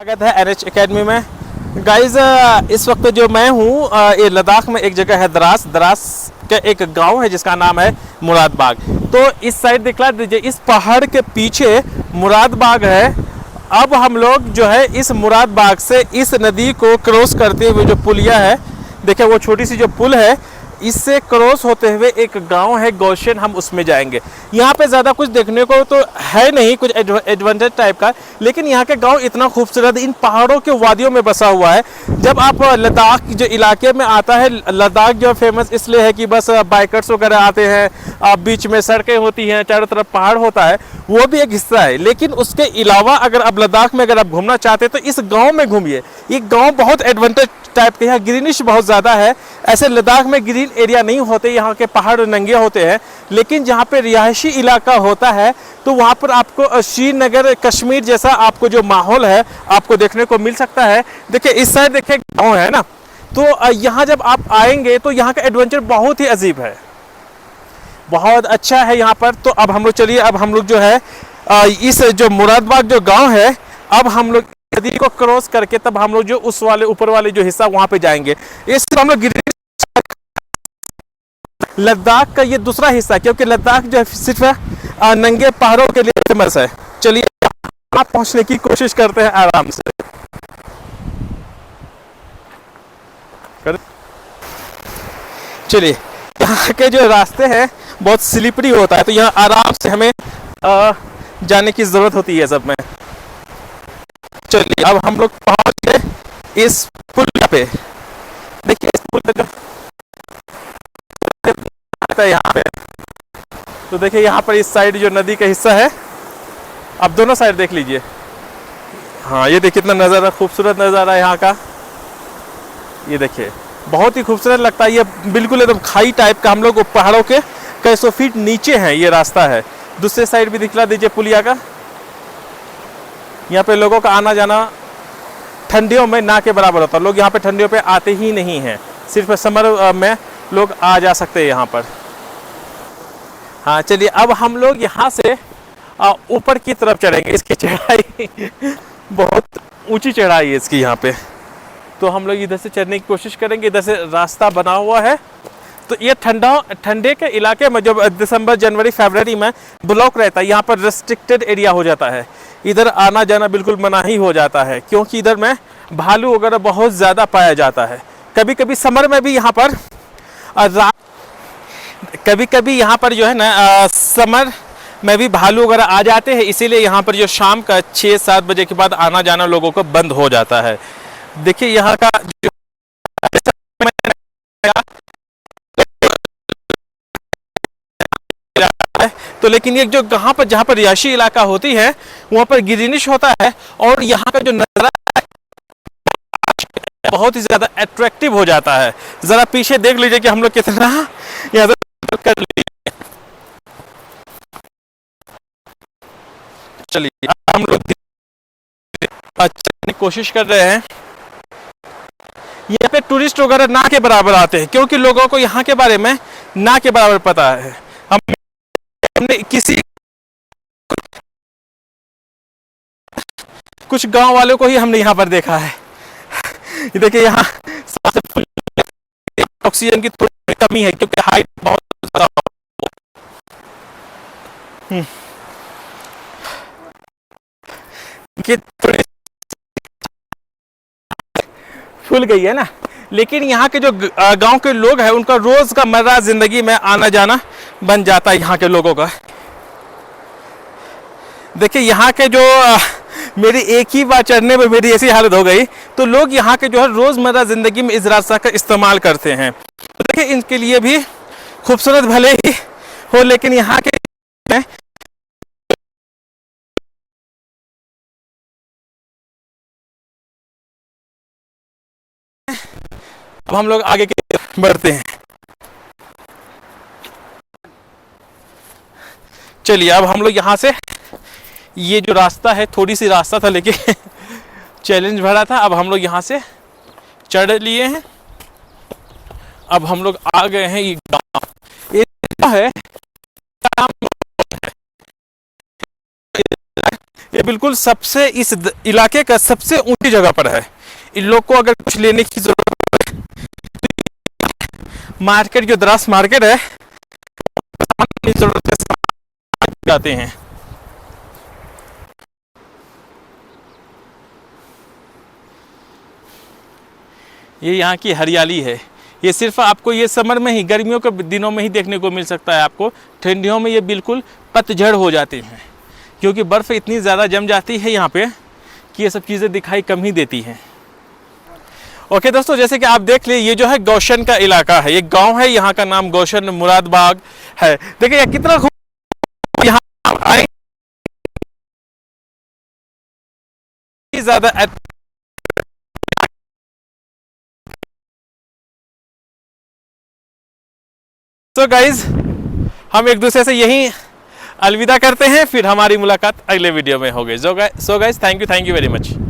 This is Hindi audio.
स्वागत है NH एकेडमी में। गाइज इस वक्त जो मैं हूँ ये लद्दाख में एक जगह है द्रास का एक गांव है जिसका नाम है मुरादबाग। तो इस साइड दिखला दीजिए, इस पहाड़ के पीछे मुरादबाग है। अब हम लोग जो है इस मुरादबाग से इस नदी को क्रॉस करते हुए जो पुलिया है, देखिए वो छोटी सी जो पुल है, इससे क्रॉस होते हुए एक गांव है गौशन, हम उसमें जाएंगे। यहाँ पे ज़्यादा कुछ देखने को तो है नहीं, कुछ एडवेंचर टाइप का, लेकिन यहाँ के गांव इतना खूबसूरत इन पहाड़ों के वादियों में बसा हुआ है। जब आप लद्दाख जो इलाके में आता है, लद्दाख जो फेमस इसलिए है कि बस बाइकर्स वगैरह आते हैं, बीच में सड़कें होती हैं, चारों तरफ पहाड़ होता है, वो भी एक हिस्सा है। लेकिन उसके अलावा अगर आप लद्दाख में अगर आप घूमना चाहते हैं तो इस गाँव में घूमिए। ये गाँव बहुत एडवेंचर टाइप के, यहाँ ग्रीनिश बहुत ज़्यादा है। ऐसे लद्दाख में ग्रीन एरिया नहीं होते, यहाँ के पहाड़ नंगे होते हैं, लेकिन जहाँ पे रिहायशी इलाका होता है तो वहाँ पर आपको श्रीनगर कश्मीर जैसा आपको जो माहौल है आपको देखने को मिल सकता है। देखिए इस साइड देखिए गाँव है ना, तो यहाँ जब आप आएंगे तो यहाँ का एडवेंचर बहुत ही अजीब है, बहुत अच्छा है यहाँ पर। तो अब हम लोग चलिए, अब हम लोग जो है इस जो मुरादबाग जो गाँव है, अब हम लोग नदी को क्रॉस करके तब हम लोग जो उस वाले ऊपर वाले जो हिस्सा वहाँ पे जाएंगे। इस हम लोग लद्दाख का ये दूसरा हिस्सा, क्योंकि लद्दाख जो है सिर्फ नंगे पहाड़ों के लिए फेमस है। चलिए आप पहुंचने की कोशिश करते हैं आराम से। चलिए, यहाँ के जो रास्ते हैं बहुत स्लिपरी होता है, तो यहाँ आराम से हमें जाने की जरूरत होती है सब में। चलिए अब हम लोग पहुंच गए इस पुल पे। देखिए इस पुल पे यहाँ पे, तो देखिए यहाँ पर इस साइड जो नदी का हिस्सा है, आप दोनों साइड देख लीजिए। हाँ ये देखिए कितना नज़ारा, खूबसूरत नज़ारा है यहाँ का। ये देखिए बहुत ही खूबसूरत लगता है। ये बिल्कुल एकदम खाई टाइप का, हम लोग पहाड़ों के कई सौ फीट नीचे हैं ये रास्ता है। दूसरे साइड भी दिखला दीजिए पुलिया का। यहाँ पे लोगों का आना जाना ठंडियों में ना के बराबर होता है। लोग यहाँ पे ठंडियों पे आते ही नहीं हैं, सिर्फ समर में लोग आ जा सकते हैं यहाँ पर। हाँ चलिए अब हम लोग यहाँ से ऊपर की तरफ चढ़ेंगे। इसकी चढ़ाई बहुत ऊंची चढ़ाई है इसकी यहाँ पे, तो हम लोग इधर से चढ़ने की कोशिश करेंगे। इधर से रास्ता बना हुआ है, तो ये ठंडे के इलाके में जब दिसंबर जनवरी फरवरी में ब्लॉक रहता है, यहाँ पर रेस्ट्रिक्टेड एरिया हो जाता है। इधर आना जाना बिल्कुल मना ही हो जाता है, क्योंकि इधर में भालू वगैरह बहुत ज़्यादा पाया जाता है। कभी कभी समर में भी यहाँ पर यहाँ पर जो है ना समर में भी भालू वगैरह आ जाते हैं, इसीलिए यहाँ पर जो शाम का 6-7 बजे के बाद आना जाना लोगों को बंद हो जाता है। देखिए यहाँ का जो तो लेकिन ये जो जहाँ पर रिहायशी इलाका होती है वहाँ पर ग्रीनिश होता है, और यहाँ का जो नज़ारा बहुत ही ज़्यादा अट्रैक्टिव हो जाता है। ज़रा पीछे देख लीजिए कि हम लोग कितना यहाँ कर लीजिए। चलिए हम लोग की कोशिश कर रहे हैं। यहाँ पे टूरिस्ट वगैरह ना के बराबर आते हैं, क्योंकि लोगों को यहाँ के बारे में ना के बराबर पता है। हमने किसी कुछ गांव वालों को ही हमने यहाँ पर देखा है। देखिए यहाँ ऑक्सीजन की थोड़ी कमी है, क्योंकि हाइट बहुत ज़्यादा फूल गई है ना। लेकिन यहाँ के जो गांव के लोग हैं उनका रोज का मर्रा जिंदगी में आना जाना बन जाता है यहाँ के लोगों का। देखिए यहाँ के जो मेरी एक ही बार चढ़ने में मेरी ऐसी हालत हो गई, तो लोग यहाँ के जो है रोजमर्रा जिंदगी में इस रास्ते का इस्तेमाल करते हैं। तो देखिए इनके लिए भी खूबसूरत भले ही हो, लेकिन यहाँ के अब हम लोग आगे के बढ़ते हैं। चलिए अब हम लोग यहाँ से, ये जो रास्ता है थोड़ी सी रास्ता था लेकिन चैलेंज भरा था। अब हम लोग यहाँ से चढ़ लिए हैं। अब हम लोग आ गए हैं ये गाँव। ये है ये बिल्कुल सबसे इस इलाके का सबसे ऊंची जगह पर है। इन लोग को अगर कुछ लेने की जरूरत है, मार्केट जो द्रास मार्केट है, जरूरत जाते हैं। ये यहाँ की हरियाली है। ये सिर्फ आपको ये समर में ही, गर्मियों के दिनों में ही देखने को मिल सकता है। आपको ठंडियों में ये बिल्कुल पतझड़ हो जाती हैं, क्योंकि बर्फ़ इतनी ज़्यादा जम जाती है यहाँ पे कि ये सब चीज़ें दिखाई कम ही देती हैं। ओके दोस्तों, जैसे कि आप देख लिए, ये जो है गौशन का इलाका है, ये गांव है, यहाँ का नाम गौशन मुरादबाग है। देखिए कितना यहाँ ज़्यादा। तो गाइज, हम एक दूसरे से यहीं अलविदा करते हैं, फिर हमारी मुलाकात अगले वीडियो में होगी। So guys, thank you very much.